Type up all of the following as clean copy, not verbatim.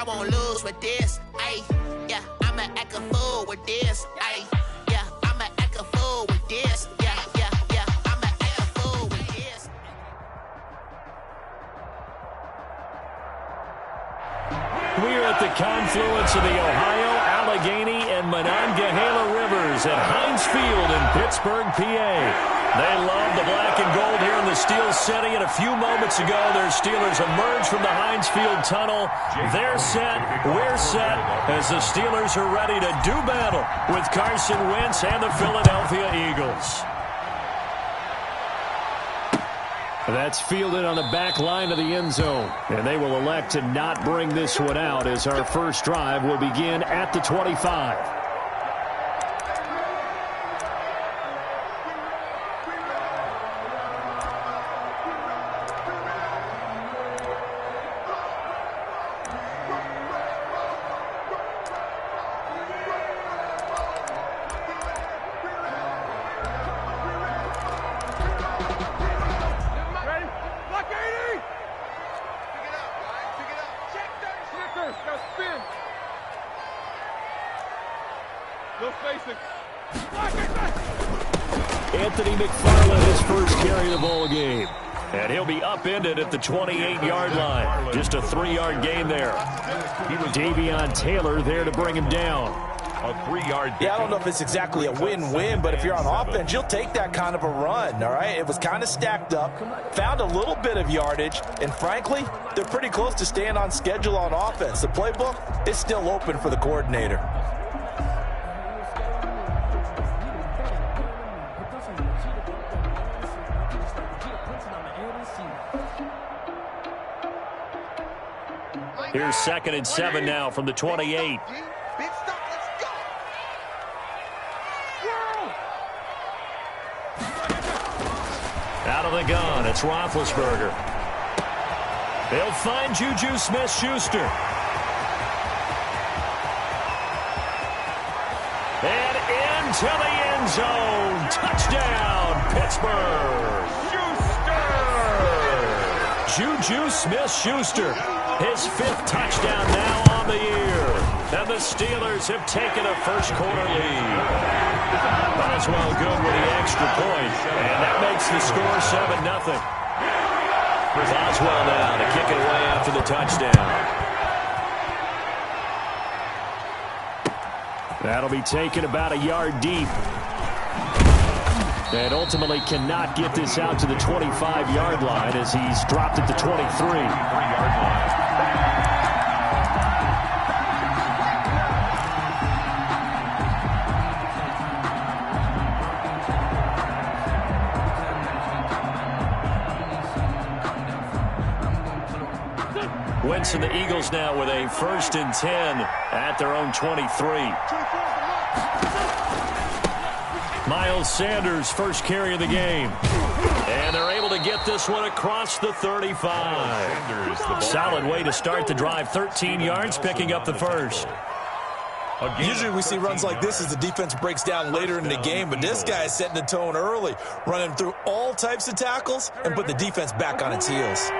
I won't lose with this. Ayy, yeah, I'ma act a fool with this. Ayy, yeah, I'ma act a fool with this. Yeah, yeah, yeah, I'ma act a fool with this. We're at the confluence of the Ohio, Allegheny, and Monongahela Rivers at Heinz Field in Pittsburgh, PA. They love the black and gold here in the Steel City, and a few moments ago, their Steelers emerged from the Heinz Field tunnel. They're set, we're set, as the Steelers are ready to do battle with Carson Wentz and the Philadelphia Eagles. That's fielded on the back line of the end zone, and they will elect to not bring this one out as our first drive will begin at the 25. Anthony McFarland, his first carry of the ball game. And he'll be upended at the 28-yard line. Just a 3-yard gain there. Davion Taylor there to bring him down. A 3-yard. Yeah, I don't know if it's exactly a win-win, but if you're on offense, you'll take that kind of a run, all right? It was kind of stacked up, found a little bit of yardage, and frankly, they're pretty close to staying on schedule on offense. The playbook is still open for the coordinator. Here's 2nd and 7 now from the 28. Out of the gun, it's Roethlisberger. They'll find Juju Smith-Schuster. And into the end zone. Touchdown, Pittsburgh. Juju Smith-Schuster. His 5th touchdown now on the year. And the Steelers have taken a first-quarter lead. Boswell good with the extra point. And that makes the score 7-0. Boswell now to kick it away after the touchdown. That'll be taken about a yard deep. And ultimately cannot get this out to the 25-yard line as he's dropped at the 23-yard line. Wentz and the Eagles now with a 1st and 10 at their own 23. Miles Sanders, first carry of the game. And they're able to get this one across the 35. Solid way to start the drive. 13 yards, picking up the first. Usually we see runs like this as the defense breaks down later in the game, but this guy is setting the tone early, running through all types of tackles and put the defense back on its heels.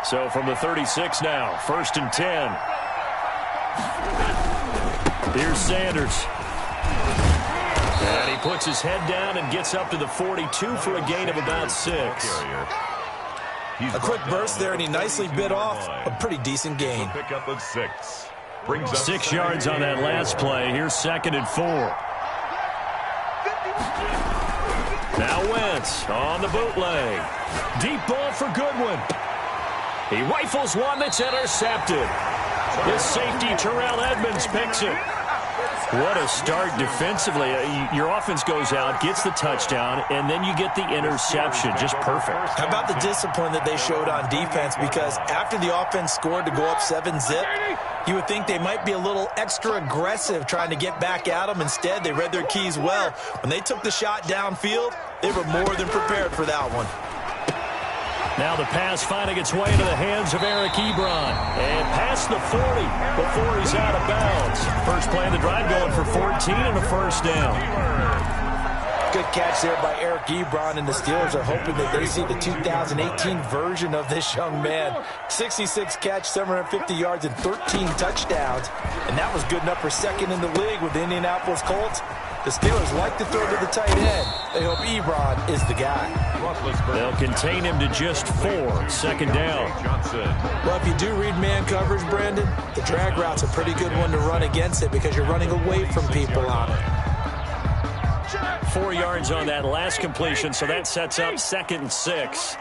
So from the 36 now, 1st and 10. Here's Sanders. And he puts his head down and gets up to the 42 for a gain of about 6. A quick burst there, and he nicely bit off a pretty decent gain. Pickup of 6. 6 yards on that last play. Here's 2nd and 4. Now Wentz on the bootleg. Deep ball for Goodwin. He rifles one that's intercepted. His safety, Terrell Edmonds, picks it. What a start defensively. Your offense goes out, gets the touchdown, and then you get the interception. Just perfect. How about the discipline that they showed on defense? Because after the offense scored to go up 7-zip, you would think they might be a little extra aggressive trying to get back at them. Instead, they read their keys well. When they took the shot downfield, they were more than prepared for that one. Now the pass finding its way into the hands of Eric Ebron. And past the 40 before he's out of bounds. First play of the drive going for 14 and a first down. Good catch there by Eric Ebron, and the Steelers are hoping that they see the 2018 version of this young man. 66 catch, 750 yards, and 13 touchdowns. And that was good enough for second in the league with the Indianapolis Colts. The Steelers like to throw to the tight end. They hope Ebron is the guy. They'll contain him to just 4. Second down. Well, if you do read man coverage, Brandon, the drag route's a pretty good one to run against it because you're running away from people on it. 4 yards on that last completion, so that sets up 2nd and 6.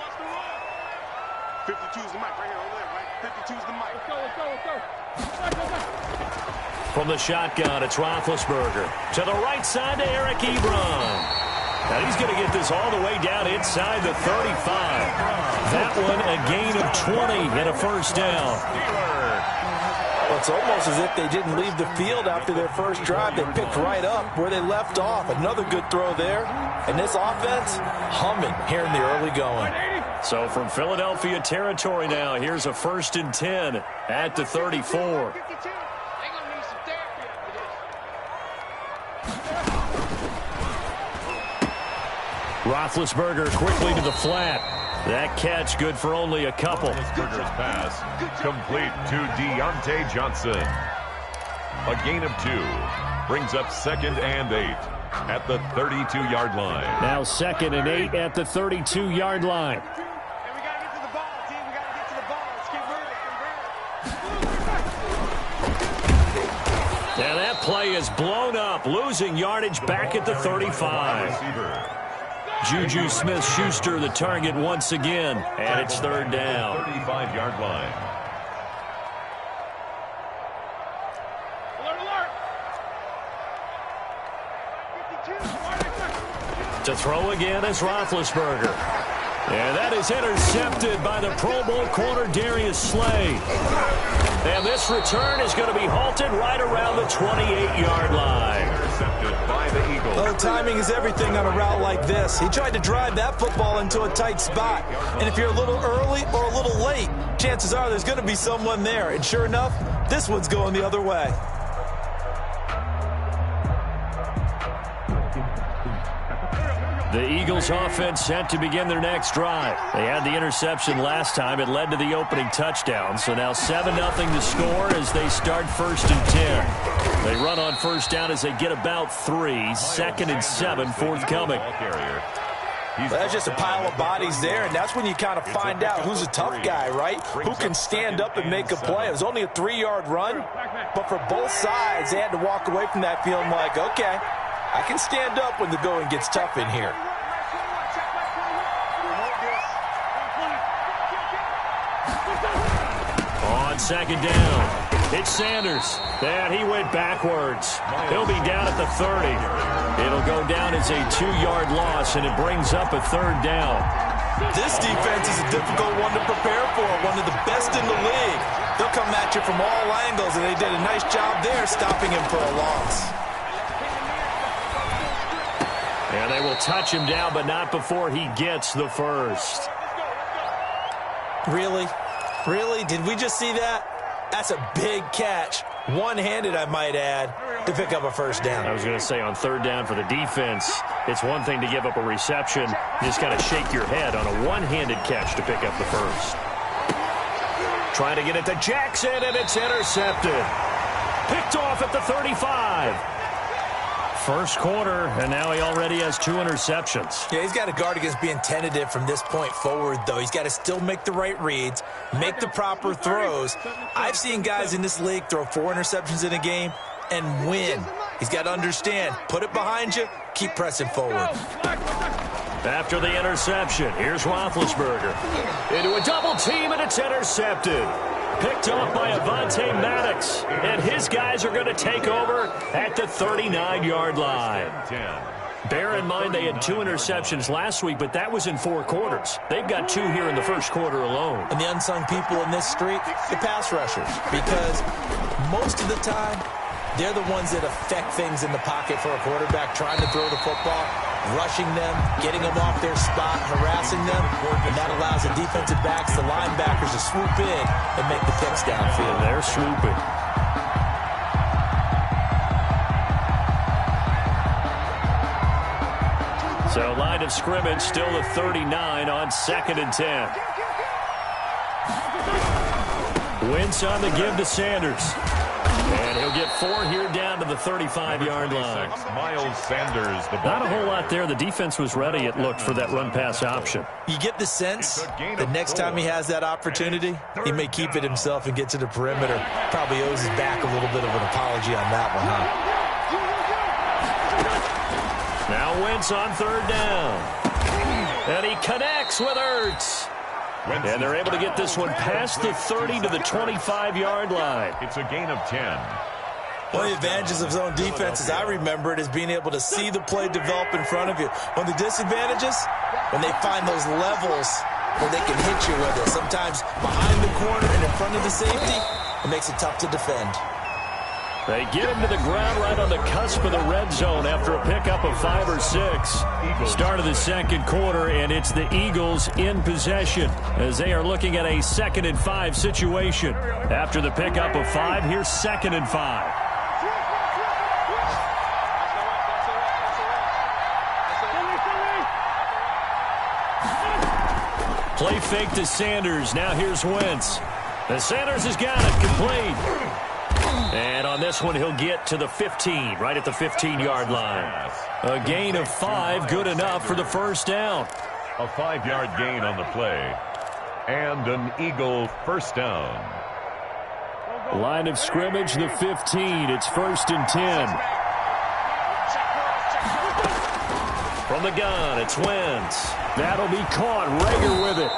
52's the mic right here on the left, right? 52's the mic. Let's go. From the shotgun, it's Roethlisberger. To the right side to Eric Ebron. Now he's going to get this all the way down inside the 35. That one a gain of 20 and a first down. Well, it's almost as if they didn't leave the field after their first drive. They picked right up where they left off. Another good throw there. And this offense humming here in the early going. So from Philadelphia territory now, here's a 1st and 10 at the 34. Roethlisberger quickly to the flat. That catch good for only a couple. Roethlisberger's pass complete to Deontay Johnson. A gain of 2 brings up 2nd and 8 at the 32-yard line. Now 2nd and 8 at the 32-yard line. And we got to get to the ball, team. We got to get to the ball. Let's keep moving. Now that play is blown up, losing yardage back at the 35. Juju Smith-Schuster the target once again, and it's 3rd down. 35-yard line. To throw again is Roethlisberger. And that is intercepted by the Pro Bowl corner Darius Slay. And this return is going to be halted right around the 28-yard line. Intercepted by the Eagles. Oh, timing is everything on a route like this. He tried to drive that football into a tight spot. And if you're a little early or a little late, chances are there's going to be someone there. And sure enough, this one's going the other way. The Eagles offense set to begin their next drive. They had the interception last time. It led to the opening touchdown. So now 7-0 to score as they start 1st and 10. They run on 1st down as they get about 3. 2nd and 7 forthcoming. That's just a pile of bodies there, and that's when you kind of find out who's a tough guy, right? Who can stand up and make a play. It was only a 3-yard run, but for both sides, they had to walk away from that feeling like, okay, I can stand up when the going gets tough in here. On 2nd down, it's Sanders. And he went backwards. He'll be down at the 30. It'll go down as a 2-yard loss, and it brings up a 3rd down. This defense is a difficult one to prepare for, one of the best in the league. They'll come at you from all angles, and they did a nice job there stopping him for a loss. And they will touch him down, but not before he gets the first. Really? Really? Did we just see that? That's a big catch. One-handed, I might add, to pick up a 1st down. I was going to say on 3rd down for the defense, it's one thing to give up a reception. You just got to shake your head on a one-handed catch to pick up the first. Trying to get it to Jackson, and it's intercepted. Picked off at the 35. First quarter, and now he already has 2 interceptions. Yeah, he's got to guard against being tentative from this point forward, though. He's got to still make the right reads, make the proper throws. I've seen guys in this league throw 4 interceptions in a game and win. He's got to understand, put it behind you, keep pressing forward. After the interception, here's Roethlisberger. Into a double team, and it's intercepted. Picked off by Avonte Maddox, and his guys are going to take over at the 39-yard line. Bear in mind they had 2 interceptions last week, but that was in 4 quarters. They've got 2 here in the first quarter alone. And the unsung people in this streak, the pass rushers, because most of the time, they're the ones that affect things in the pocket for a quarterback, trying to throw the football, rushing them, getting them off their spot, harassing them, and that allows the defensive backs, the linebackers to swoop in and make the picks downfield. And they're swooping. So line of scrimmage still the 39 on 2nd and 10. Wentz on the give to Sanders. And he'll get 4 here down to the 35-yard line. Miles Sanders. Not a whole lot there. The defense was ready, it looked, for that run-pass option. You get the sense that next time he has that opportunity, he may keep it himself and get to the perimeter. Probably owes his back a little bit of an apology on that one, huh? Now Wentz on 3rd down. And he connects with Ertz. And they're able to get this one past the 30 to the 25-yard line. It's a gain of 10. One of the advantages of zone defense, as I remember it, is being able to see the play develop in front of you. One of the disadvantages, when they find those levels where they can hit you with it. Sometimes behind the corner and in front of the safety, it makes it tough to defend. They get him to the ground right on the cusp of the red zone after a pickup of 5 or 6. Start of the 2nd quarter, and it's the Eagles in possession as they are looking at a 2nd and 5 situation. After the pickup of 5, here's 2nd and 5. Play fake to Sanders. Now here's Wentz. And Sanders has got it complete. And on this one, he'll get to the 15, right at the 15-yard line. A gain of 5, good enough for the 1st down. A 5-yard gain on the play. And an Eagle 1st down. Line of scrimmage, the 15. It's 1st and 10. From the gun, it's Wentz. That'll be caught. Rager with it.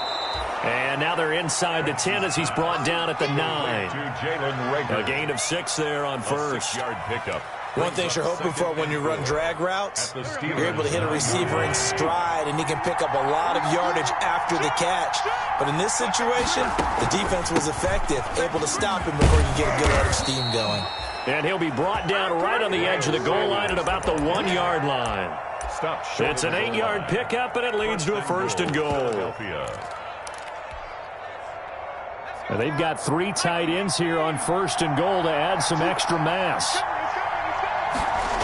And now they're inside the 10 as he's brought down at the 9. A gain of 6 there on 1st. 6-yard pickup. One thing you're hoping for when you run drag routes, you're able to hit a receiver in stride, and he can pick up a lot of yardage after the catch. But in this situation, the defense was effective, able to stop him before you get a good head of steam going. And he'll be brought down right on the edge of the goal line at about the 1-yard line. It's an 8-yard pickup, and it leads to a 1st and goal. And they've got 3 tight ends here on 1st and goal to add some extra mass.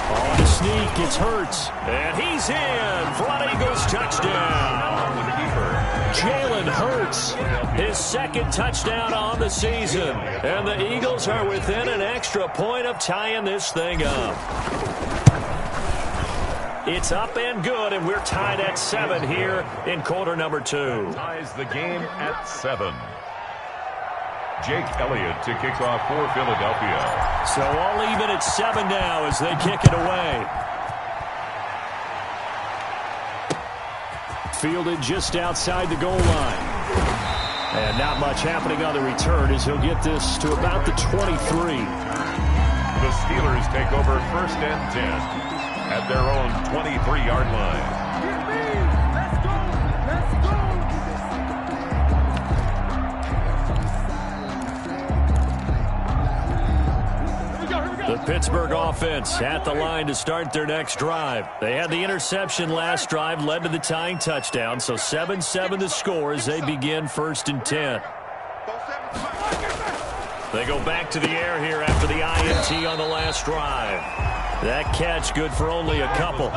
On the sneak, it's Hurts. And he's in for an Eagles touchdown. Jalen Hurts, his 2nd touchdown on the season. And the Eagles are within an extra point of tying this thing up. It's up and good, and we're tied at 7 here in quarter number 2. Ties the game at 7. Jake Elliott to kick off for Philadelphia. So all even at 7 now as they kick it away. Fielded just outside the goal line. And not much happening on the return as he'll get this to about the 23. The Steelers take over 1st and 10 at their own 23-yard line. The Pittsburgh offense at the line to start their next drive. They had the interception last drive, led to the tying touchdown, so 7-7 the score as they begin 1st and 10. They go back to the air here after the INT on the last drive. That catch good for only a couple.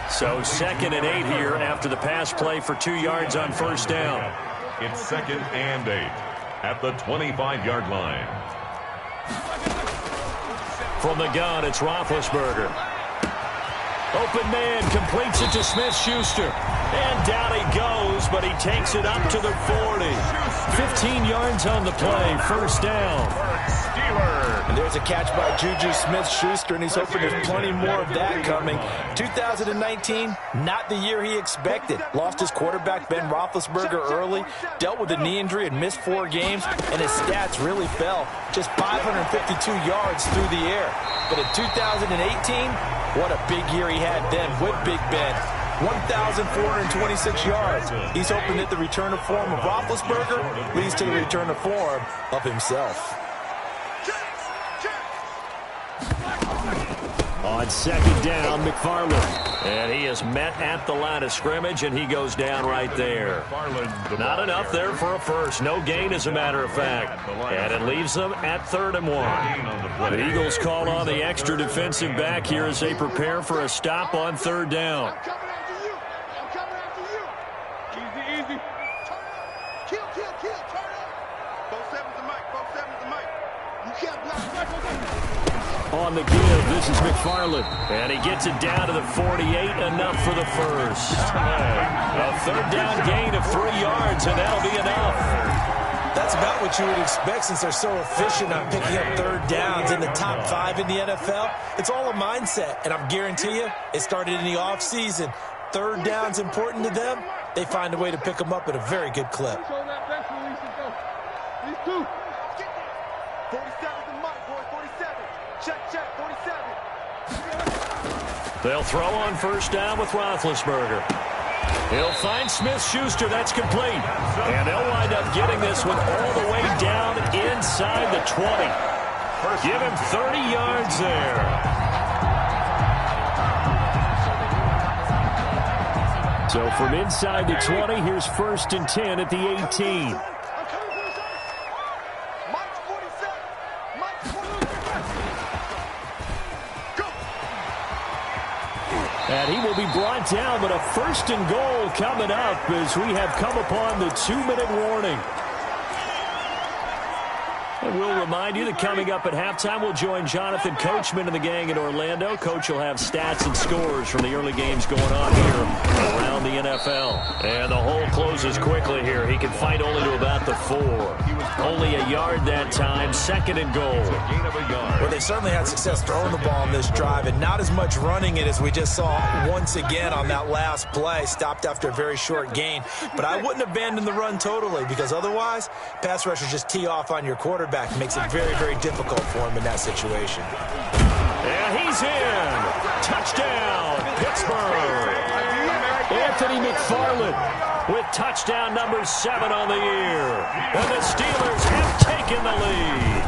So 2nd and 8 here after the pass play for 2 yards on 1st down. It's 2nd and 8 at the 25-yard line. From the gun, it's Roethlisberger. Open man completes it to Smith-Schuster. And down he goes, but he takes it up to the 40. 15 yards on the play, 1st down. And there's a catch by Juju Smith-Schuster, and he's hoping there's plenty more of that coming. 2019, not the year he expected. Lost his quarterback, Ben Roethlisberger, early, dealt with a knee injury and missed 4 games, and his stats really fell. Just 552 yards through the air. But in 2018, what a big year he had then with Big Ben. 1,426 yards. He's hoping that the return of form of Roethlisberger leads to the return of form of himself. On 2nd down, McFarland. And he is met at the line of scrimmage, and he goes down right there. Not enough there for a first. No gain, as a matter of fact. And it leaves them at 3rd and 1. The Eagles call on the extra defensive back here as they prepare for a stop on 3rd down. On the give, this is McFarland. And he gets it down to the 48, enough for the first. A third down gain of 3 yards, and that'll be enough. That's about what you would expect since they're so efficient on picking up third downs in the top 5 in the NFL. It's all a mindset, and I guarantee you, it started in the offseason. Third down's important to them. They find a way to pick them up at a very good clip. These two. 47 the mic, boy. 47. Check, 47. They'll throw on first down with Roethlisberger. He'll find Smith-Schuster. That's complete. And they'll wind up getting this one all the way down inside the 20. Give him 30 yards there. So from inside the 20, here's 1st and 10 at the 18. And he will be brought down, but a 1st and goal coming up as we have come upon the 2-minute warning. And we'll remind you that coming up at halftime, we'll join Jonathan Coachman and the gang in Orlando. Coach will have stats and scores from the early games going on here around the NFL. And the hole closes quickly here. He can fight only to about the 4. Only a yard that time, 2nd and goal. Well, they certainly had success throwing the ball on this drive, and not as much running it as we just saw once again on that last play. Stopped after a very short gain. But I wouldn't abandon the run totally, because otherwise, pass rushers just tee off on your quarterback. Makes it very, very difficult for him in that situation. And he's in. Touchdown, Pittsburgh. Anthony McFarland with touchdown number 7 on the year. And the Steelers have taken the lead.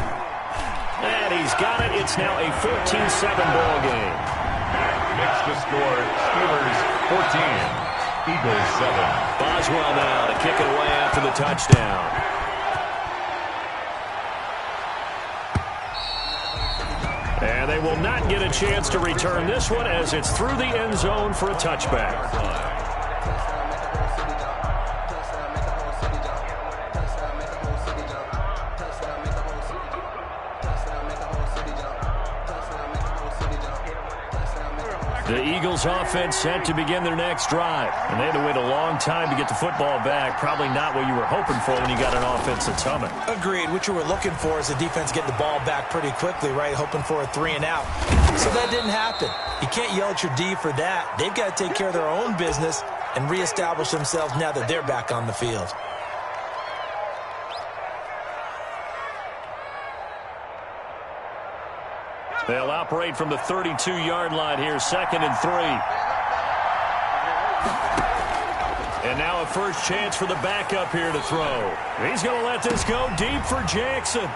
And he's got it. It's now a 14-7 ball game. Next to score, Steelers 14, Eagles 7. Boswell now to kick it away after the touchdown. And they will not get a chance to return this one as it's through the end zone for a touchback. The Eagles offense set to begin their next drive. And they had to wait a long time to get the football back. Probably not what you were hoping for when you got an offense that's humming. Agreed. What you were looking for is the defense getting the ball back pretty quickly, right? Hoping for a 3 and out. So that didn't happen. You can't yell at your D for that. They've got to take care of their own business and reestablish themselves now that they're back on the field. They'll operate from the 32-yard line here, 2nd and 3. And now a first chance for the backup here to throw. He's going to let this go deep for Jackson.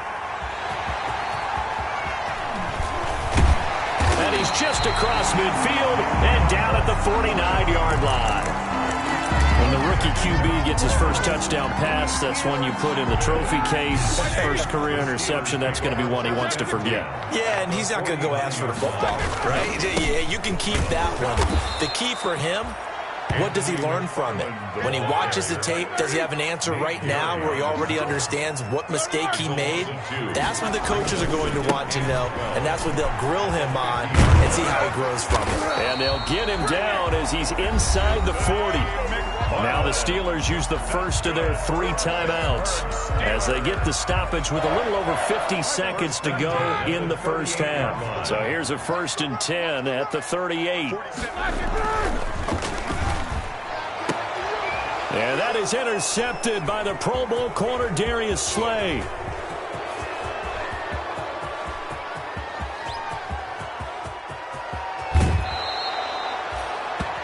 And he's just across midfield and down at the 49-yard line. When the rookie QB gets his first touchdown pass, that's one you put in the trophy case. First career interception, that's going to be one he wants to forget. Yeah, and he's not going to go ask for the football, right? Yeah, you can keep that one. The key for him, what does he learn from it? When he watches the tape, does he have an answer right now where he already understands what mistake he made? That's what the coaches are going to want to know, and that's what they'll grill him on and see how he grows from it. And they'll get him down as he's inside the 40. Now the Steelers use the first of their 3 timeouts as they get the stoppage with a little over 50 seconds to go in the first half. So here's a 1st and 10 at the 38. And that is intercepted by the Pro Bowl corner Darius Slay.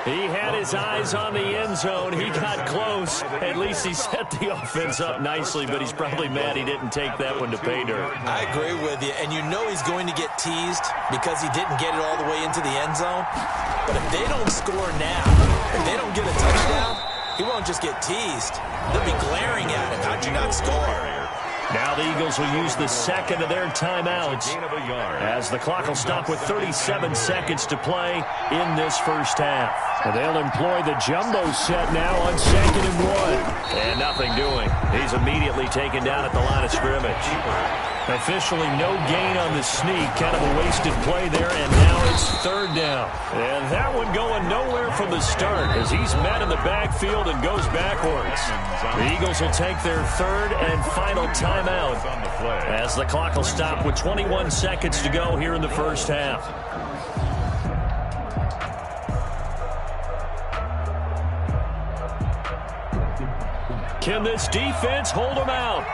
He had his eyes on the end zone. He got close. At least he set the offense up nicely, but he's probably mad he didn't take that one to pay dirt. I agree with you, and you know he's going to get teased because he didn't get it all the way into the end zone. But if they don't score now, if they don't get a touchdown, he won't just get teased. They'll be glaring at him. How'd you not score? Now the Eagles will use the second of their timeouts as the clock will stop with 37 seconds to play in this first half. And they'll employ the jumbo set now on 2nd and 1. And nothing doing. He's immediately taken down at the line of scrimmage. Officially no gain on the sneak. Kind of a wasted play there, and now it's 3rd down. And that one going nowhere from the start as he's met in the backfield and goes backwards. The Eagles will take their 3rd and final timeout as the clock will stop with 21 seconds to go here in the first half. Can this defense hold them out?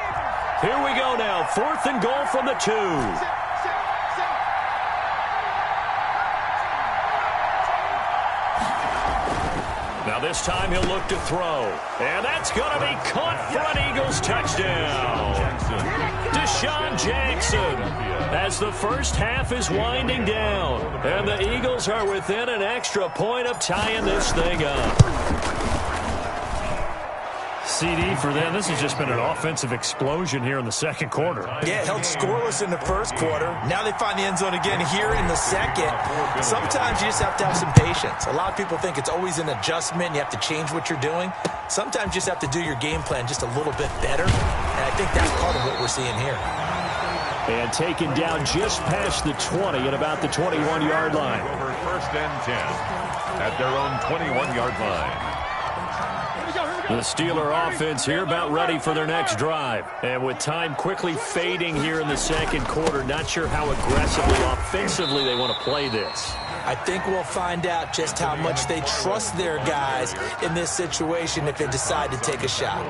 Here we go now. 4th and goal from the 2. Now this time he'll look to throw. And that's going to be caught for an Eagles touchdown. Deshaun Jackson as the first half is winding down. And the Eagles are within an extra point of tying this thing up. CD for them. This has just been an offensive explosion here in the second quarter. Yeah, held scoreless in the first quarter. Now they find the end zone again here in the second. Sometimes you just have to have some patience. A lot of people think it's always an adjustment. You have to change what you're doing. Sometimes you just have to do your game plan just a little bit better. And I think that's part of what we're seeing here. And taken down just past the 20 at about the 21-yard line. Over 1st and 10 at their own 21-yard line. The Steeler offense here about ready for their next drive. And with time quickly fading here in the second quarter, not sure how aggressively, offensively they want to play this. I think we'll find out just how much they trust their guys in this situation if they decide to take a shot.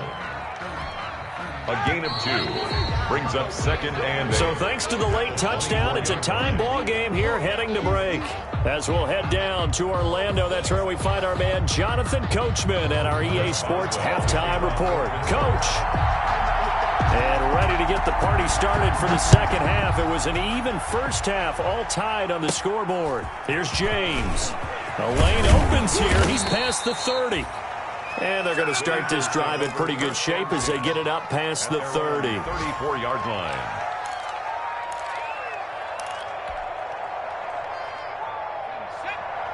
A gain of 2 brings up 2nd and 8. So thanks to the late touchdown, it's a time ball game here heading to break. As we'll head down to Orlando, that's where we find our man Jonathan Coachman at our EA Sports Halftime Report. Coach, and ready to get the party started for the second half. It was an even first half, all tied on the scoreboard. Here's James. The lane opens here. He's past the 30. And they're going to start this drive in pretty good shape as they get it up past the 30. 34-yard line.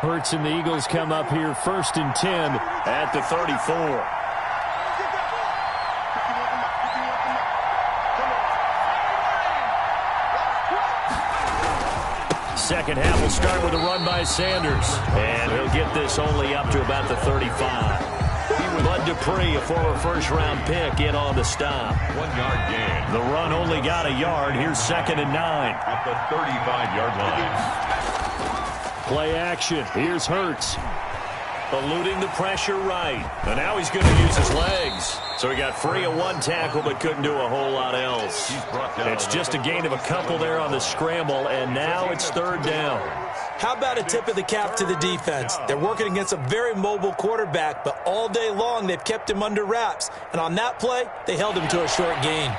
Hurts and the Eagles come up here 1st and 10 at the 34. Second half will start with a run by Sanders. And he'll get this only up to about the 35. Bud Dupree, a former first-round pick, in on the stop. 1-yard gain. The run only got a yard. Here's 2nd and 9. At the 35-yard line. Play action. Here's Hurts. Eluding the pressure right. And now he's going to use his legs. So he got free of one tackle but couldn't do a whole lot else. It's just a gain of a couple there on the scramble, and now it's 3rd down. How about a tip of the cap to the defense? They're working against a very mobile quarterback, but all day long they've kept him under wraps. And on that play, they held him to a short gain.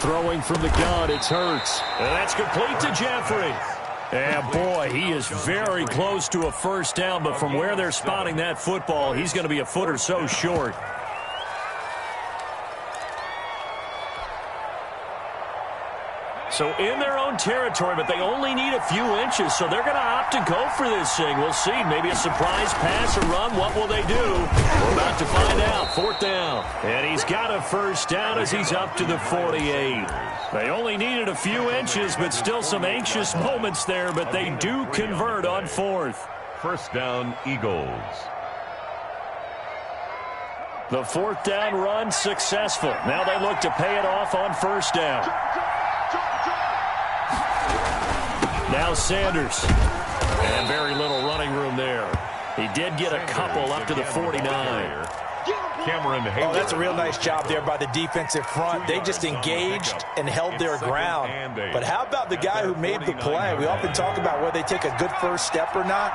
Throwing from the gun, it's Hurts. And that's complete to Jeffrey. And boy, he is very close to a first down, but from where they're spotting that football, he's going to be a foot or so short. So in their own territory, but they only need a few inches, so they're going to opt to go for this thing. We'll see. Maybe a surprise pass or run. What will they do? We're about to find out. 4th down. And he's got a first down as he's up to the 48. They only needed a few inches, but still some anxious moments there, but they do convert on 4th. First down, Eagles. The 4th down run successful. Now they look to pay it off on 1st down. Now Sanders. And very little running room there. He did get a couple up to the 49. Cameron Hayward. Oh, that's a real nice job there by the defensive front. They just engaged and held their ground. But how about the guy who made the play? We often talk about whether they take a good first step or not.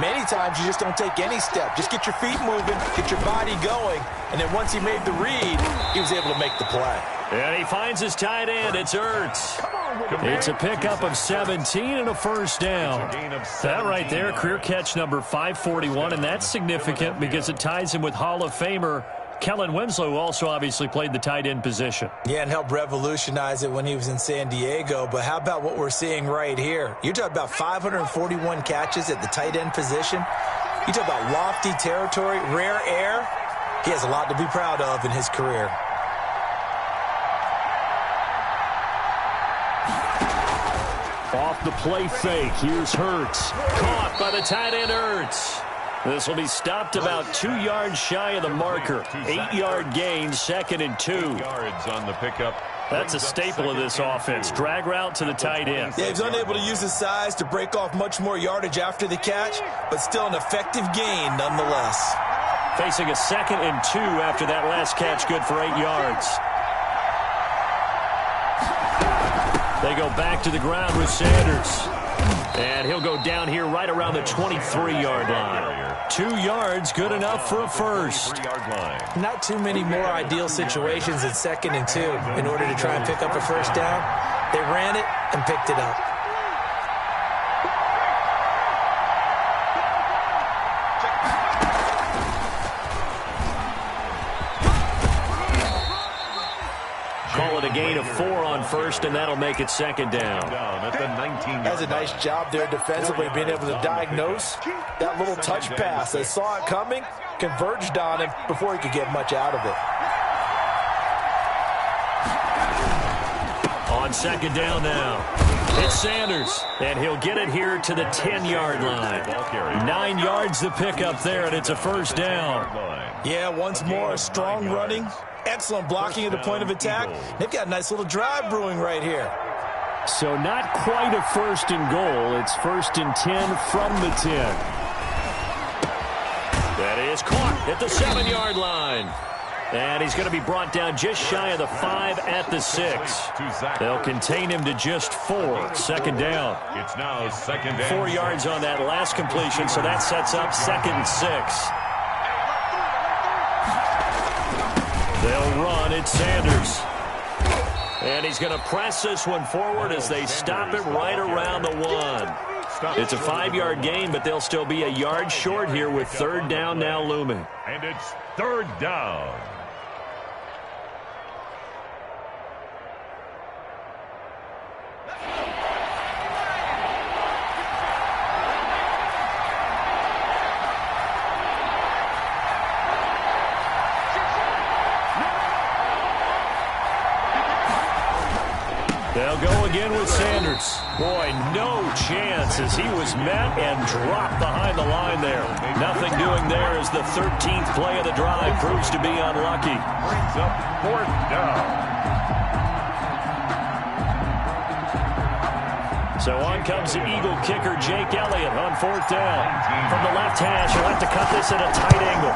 Many times you just don't take any step. Just get your feet moving, get your body going, and then once he made the read, he was able to make the play. And he finds his tight end. It's Ertz. It's a pickup of 17 and a first down. That right there, career catch number 541, and that's significant because it ties him with Hall of Famer Kellen Winslow, who also obviously played the tight end position. Yeah, and helped revolutionize it when he was in San Diego. But how about what we're seeing right here? You're talking about 541 catches at the tight end position. You talk about lofty territory, rare air. He has a lot to be proud of in his career. Off the play fake, here's Hurts. Caught by the tight end Ertz. This will be stopped about 2 yards shy of the marker. 8-yard gain, 2nd and 2. Yards on the pickup. That's a staple of this offense. Drag route to the tight end. Yeah, he's unable to use his size to break off much more yardage after the catch, but still an effective gain nonetheless. Facing a 2nd and 2 after that last catch, good for 8 yards. They go back to the ground with Sanders. And he'll go down here right around the 23-yard line. 2 yards, good enough for a first. Not too many more ideal situations at 2nd and 2 in order to try and pick up a first down. They ran it and picked it up. Call it a gain of 4 on first, and that'll make it 2nd down. That's a nice job there defensively, being able to diagnose that little touch pass. They saw it coming, converged on him before he could get much out of it. On 2nd down now, it's Sanders, and he'll get it here to the 10-yard line. 9 yards the pickup there, and it's a first down. Yeah, once more, strong running. Excellent blocking at the point of attack. They've got a nice little drive brewing right here. So not quite a 1st and goal. It's 1st and 10 from the 10. That is caught at the 7-yard line. And he's going to be brought down just shy of the 5 at the 6. They'll contain him to just 4. 2nd down. It's now 2nd and 4 yards on that last completion, so that sets up 2nd and 6. They'll run. It's Sanders. And he's going to press this one forward as they stop it right around the 1. It's a 5-yard gain, but they'll still be a yard short here with 3rd down now looming. And it's 3rd down. They'll go again with Sanders. Boy, no chance as he was met and dropped behind the line there. Nothing doing there as the 13th play of the drive proves to be unlucky. Brings up 4th down. So on comes the Eagle kicker, Jake Elliott, on 4th down. From the left hash, he'll have to cut this at a tight angle.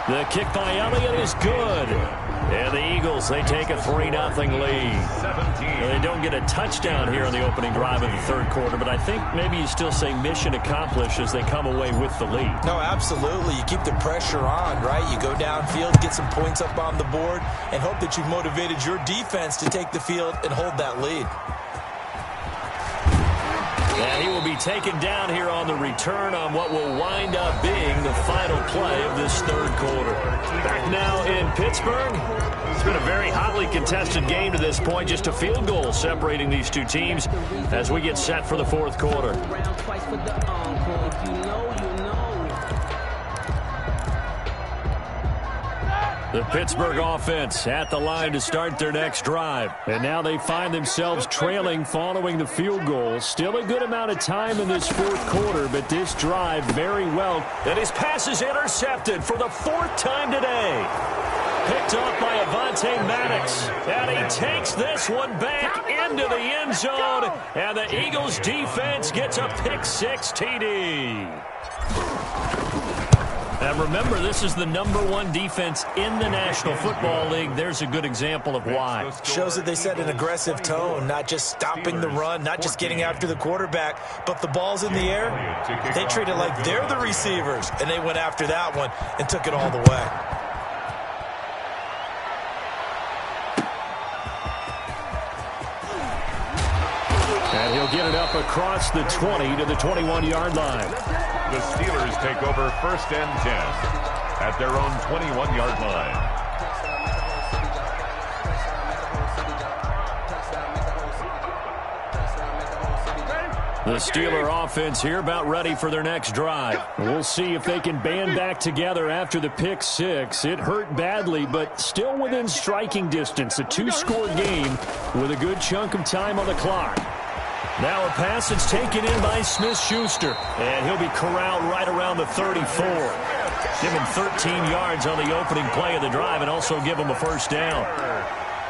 The kick by Elliott is good. And the Eagles, they take a 3-0 lead. They don't get a touchdown here in the opening drive of the 3rd quarter, but I think maybe you still say mission accomplished as they come away with the lead. No, absolutely. You keep the pressure on, right? You go downfield, get some points up on the board, and hope that you've motivated your defense to take the field and hold that lead. And he will be taken down here on the return on what will wind up being the final play of this 3rd quarter. Back now in Pittsburgh. It's been a very hotly contested game to this point. Just a field goal separating these two teams as we get set for the 4th quarter. The Pittsburgh offense at the line to start their next drive. And now they find themselves trailing following the field goal. Still a good amount of time in this 4th quarter, but this drive very well. And his pass is intercepted for the 4th time today. Picked off by Avonte Maddox. And he takes this one back into the end zone. And the Eagles defense gets a pick-6 TD. And remember, this is the #1 defense in the National Football League. There's a good example of why. Shows that they set an aggressive tone, not just stopping the run, not just getting after the quarterback, but the ball's in the air. They treat it like they're the receivers, and they went after that one and took it all the way. And he'll get it up across the 20 to the 21-yard line. The Steelers take over 1st and 10 at their own 21-yard line. The Steeler offense here about ready for their next drive. We'll see if they can band back together after the pick six. It hurt badly, but still within striking distance. A two-score game with a good chunk of time on the clock. Now a pass that's taken in by Smith-Schuster. And he'll be corralled right around the 34. Give him 13 yards on the opening play of the drive and also give him a first down.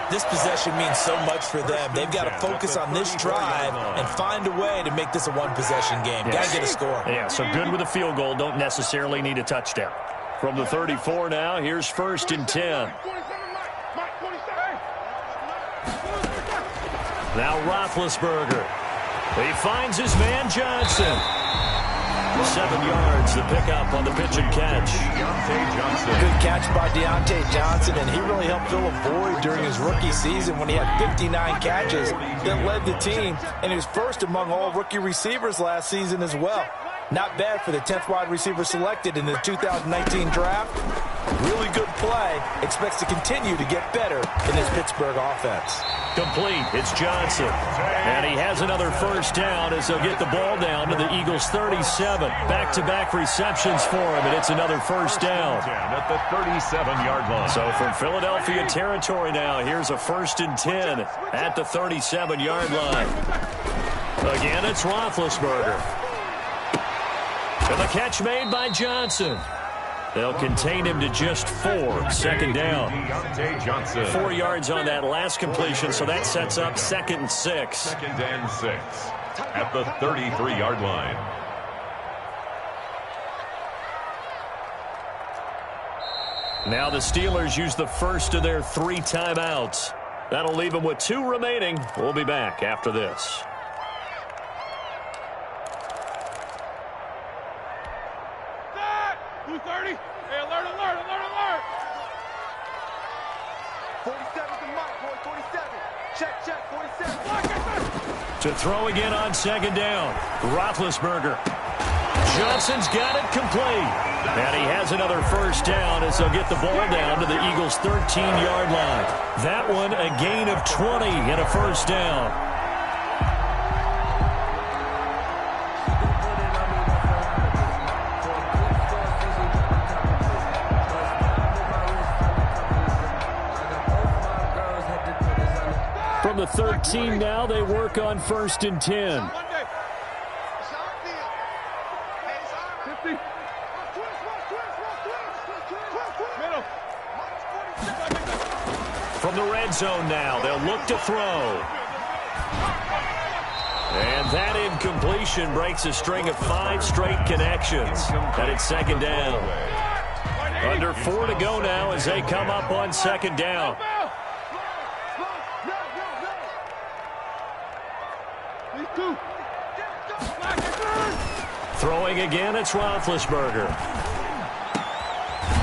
This possession means so much for them. They've got to focus on this drive and find a way to make this a one-possession game. Got to get a score. Yeah, so good with a field goal. Don't necessarily need a touchdown. From the 34 now, here's 1st and 10. Now Roethlisberger. He finds his man Johnson. 7 yards, the pickup on the pitch and catch. Good catch by Deontay Johnson, and he really helped fill a void during his rookie season when he had 59 catches that led the team, and he was first among all rookie receivers last season as well. Not bad for the 10th wide receiver selected in the 2019 draft. Really good play. Expects to continue to get better in this Pittsburgh offense. Complete. It's Johnson. And he has another first down as they'll get the ball down to the Eagles' 37. Back-to-back receptions for him, and it's another first down. At the 37-yard line. So from Philadelphia territory now, here's a 1st and 10 at the 37-yard line. Again, it's Roethlisberger. And the catch made by Johnson. They'll contain him to just 4. 2nd down. 4 yards on that last completion, so that sets up 2nd and 6. 2nd and 6 at the 33-yard line. Now the Steelers use the first of their 3 timeouts. That'll leave them with 2 remaining. We'll be back after this. To throw again on 2nd down. Roethlisberger. Johnson's got it complete. And he has another first down as they'll get the ball down to the Eagles' 13-yard line. That one a gain of 20 and a first down. From the 13 now, they work on 1st and 10. From the red zone now, they'll look to throw. And that incompletion breaks a string of 5 straight connections. And it's 2nd down. Under 4 to go now as they come up on 2nd down. Throwing again, it's Roethlisberger.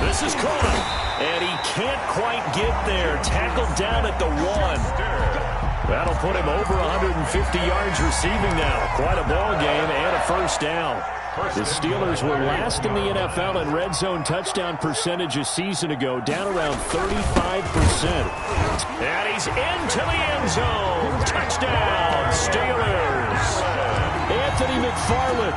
This is caught, and he can't quite get there. Tackled down at the 1. That'll put him over 150 yards receiving now. Quite a ball game and a first down. The Steelers were last in the NFL in red zone touchdown percentage a season ago, down around 35%. And he's into the end zone. Touchdown, Steelers. Anthony McFarland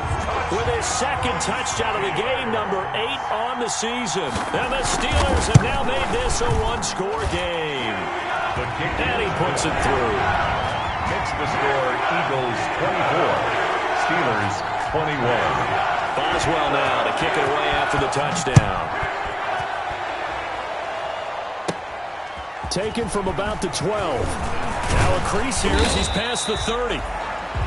with his 2nd touchdown of the game, number 8 on the season. And the Steelers have now made this a 1-score game. And he puts it through. Makes the score Eagles 24, Steelers 21. Boswell now to kick it away after the touchdown. Taken from about the 12. Now a crease here as he's past the 30.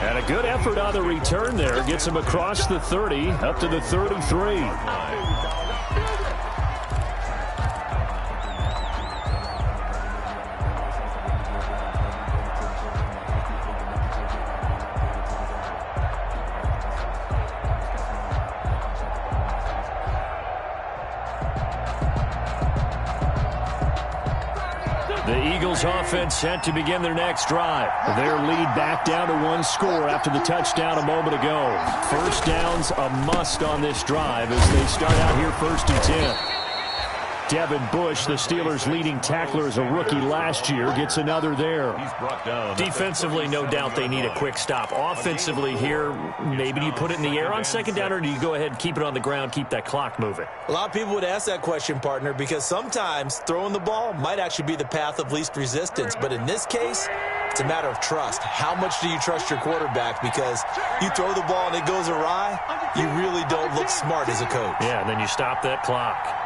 And a good effort on the return there. Gets him across the 30, up to the 33. The The Eagles offense set to begin their next drive. Their lead back down to 1 score after the touchdown a moment ago. First down's a must on this drive as they start out here 1st and 10. Devin Bush, the Steelers' leading tackler as a rookie last year, gets another there. Defensively, no doubt they need a quick stop. Offensively here, maybe do you put it in the air on 2nd down, or do you go ahead and keep it on the ground, keep that clock moving? A lot of people would ask that question, partner, because sometimes throwing the ball might actually be the path of least resistance. But in this case, it's a matter of trust. How much do you trust your quarterback? Because you throw the ball and it goes awry, you really don't look smart as a coach. Yeah, and then you stop that clock.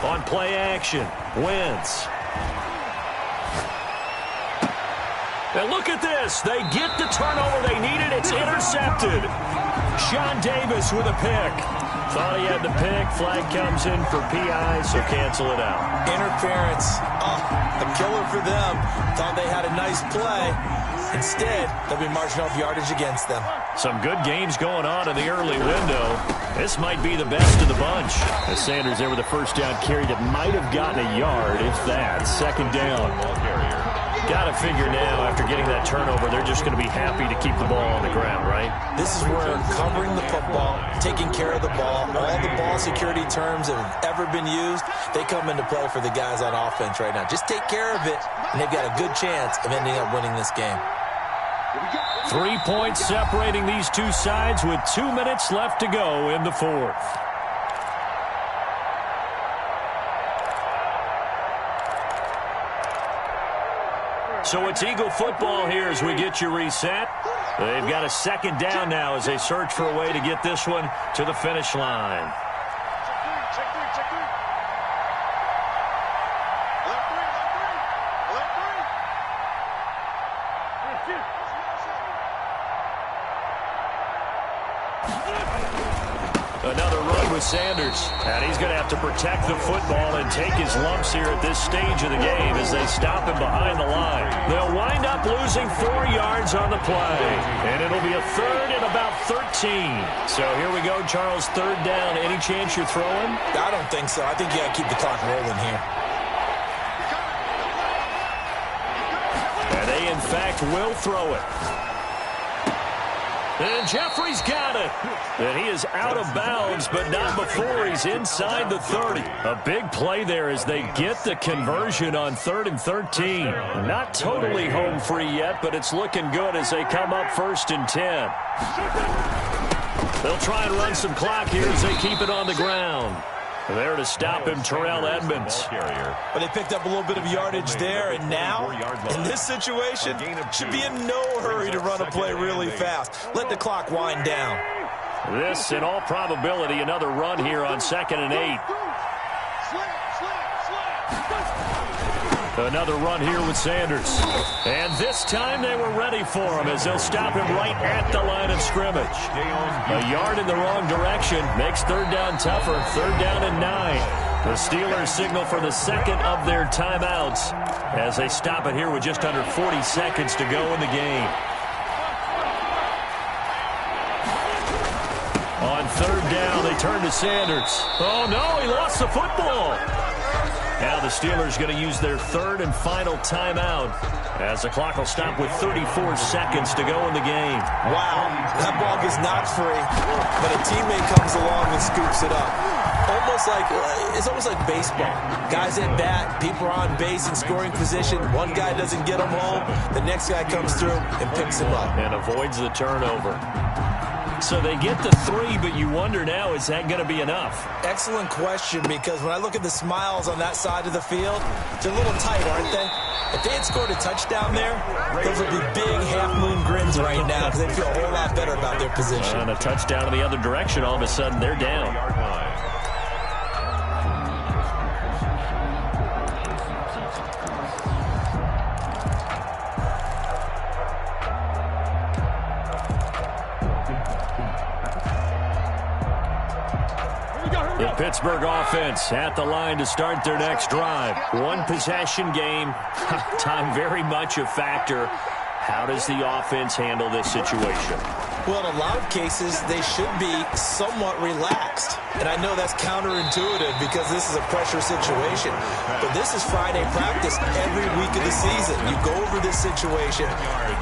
On play action, Wentz. And look at this. They get the turnover they needed. It's intercepted. Sean Davis with a pick. Thought he had the pick. Flag comes in for PI, so cancel it out. Interference. Oh, a killer for them. Thought they had a nice play. Instead, they'll be marching off yardage against them. Some good games going on in the early window. This might be the best of the bunch. As Sanders there with a first down carry that might have gotten a yard, if that. 2nd down. Got to figure now, after getting that turnover, they're just going to be happy to keep the ball on the ground, right? This is where covering the football, taking care of the ball, all the ball security terms that have ever been used, they come into play for the guys on offense right now. Just take care of it, and they've got a good chance of ending up winning this game. 3 points separating these two sides with 2 minutes left to go in the 4th. So it's Eagle football here as we get you reset. They've got a 2nd down now as they search for a way to get this one to the finish line. Another run with Sanders. And he's going to have to protect the football and take his lumps here at this stage of the game as they stop him behind the line. They'll wind up losing 4 yards on the play. And it'll be a 3rd and about 13. So here we go, Charles, 3rd down. Any chance you're throwing? I don't think so. I think you got to keep the clock rolling here. And they, in fact, will throw it. And Jeffrey's got it. And he is out of bounds, but not before he's inside the 30. A big play there as they get the conversion on 3rd and 13. Not totally home free yet, but it's looking good as they come up 1st and 10. They'll try and run some clock here as they keep it on the ground. There to stop him, Terrell Edmonds. But they picked up a little bit of yardage there, and now, in this situation, should be in no hurry to run a play really fast. Let the clock wind down. This, in all probability, another run here on 2nd and 8. Another run here with Sanders. And this time they were ready for him as they'll stop him right at the line of scrimmage. A yard in the wrong direction makes 3rd down tougher. 3rd down and 9. The Steelers signal for the 2nd of their timeouts as they stop it here with just under 40 seconds to go in the game. On 3rd down, they turn to Sanders. Oh, no, he lost the football. Now the Steelers going to use their 3rd and final timeout as the clock will stop with 34 seconds to go in the game. Wow, that ball gets knocked free, but a teammate comes along and scoops it up. It's almost like baseball. Guys at bat, people are on base in scoring position. One guy doesn't get him home, the next guy comes through and picks him up. And avoids the turnover. So they get the 3, but you wonder now, is that going to be enough? Excellent question, because when I look at the smiles on that side of the field, they're a little tight, aren't they? If they had scored a touchdown there, those would be big half-moon grins right now because they feel a whole lot better about their position. And a touchdown in the other direction, all of a sudden they're down. The Pittsburgh offense at the line to start their next drive. One possession game. Time very much a factor. How does the offense handle this situation? Well, in a lot of cases, they should be somewhat relaxed. And I know that's counterintuitive because this is a pressure situation. But this is Friday practice every week of the season. You go over this situation,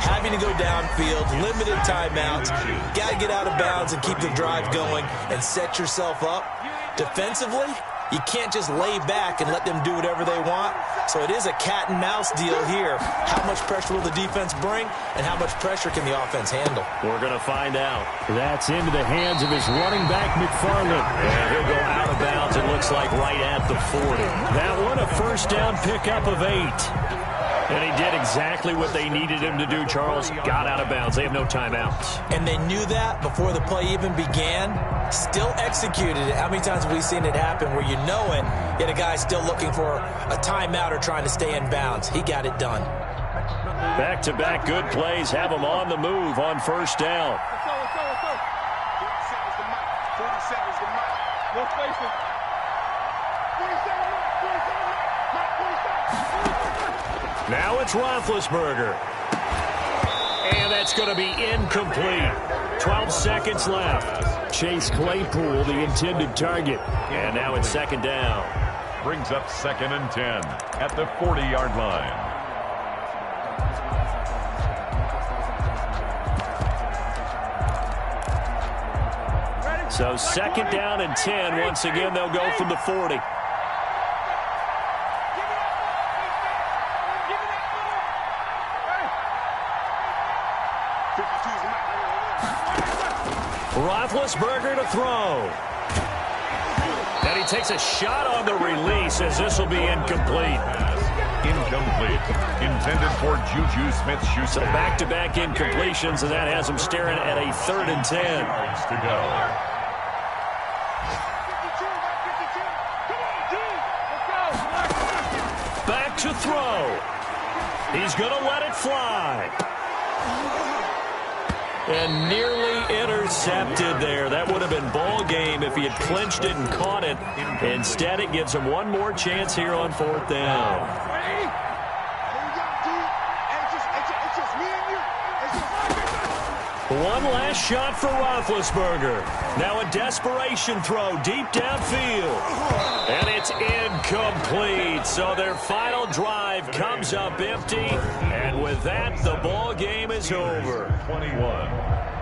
having to go downfield, limited timeouts, got to get out of bounds and keep the drive going and set yourself up. Defensively, you can't just lay back and let them do whatever they want. So it is a cat and mouse deal here. How much pressure will the defense bring, and how much pressure can the offense handle? We're going to find out. That's into the hands of his running back, McFarland. And he'll go out of bounds, it looks like, right at the 40. That one, a first down pickup of 8. And he did exactly what they needed him to do, Charles. Got out of bounds. They have no timeouts. And they knew that before the play even began. Still executed it. How many times have we seen it happen where you know it, yet a guy's still looking for a timeout or trying to stay in bounds? He got it done. Back-to-back good plays have him on the move on first down. 40 seconds to Mike. No spacing. 47, Now it's Roethlisberger. And that's going to be incomplete. 12 seconds left. Chase Claypool, the intended target. And now it's second down. Brings up 2nd and 10 at the 40-yard line. So second down and 10. Once again, they'll go from the 40. Roethlisberger to throw. And he takes a shot on the release as this will be incomplete. Incomplete. Intended for Juju Smith-Schuster. So back-to-back incompletions, and that has him staring at a 3rd and 10. Yards to go. Back to throw. He's going to let it fly. And nearly intercepted there. That would have been ball game if he had clinched it and caught it. Instead, it gives him one more chance here on 4th down. One last shot for Roethlisberger. Now a desperation throw deep downfield. And it's incomplete. So their final drive comes up empty. And with that, the ball game is over. 21.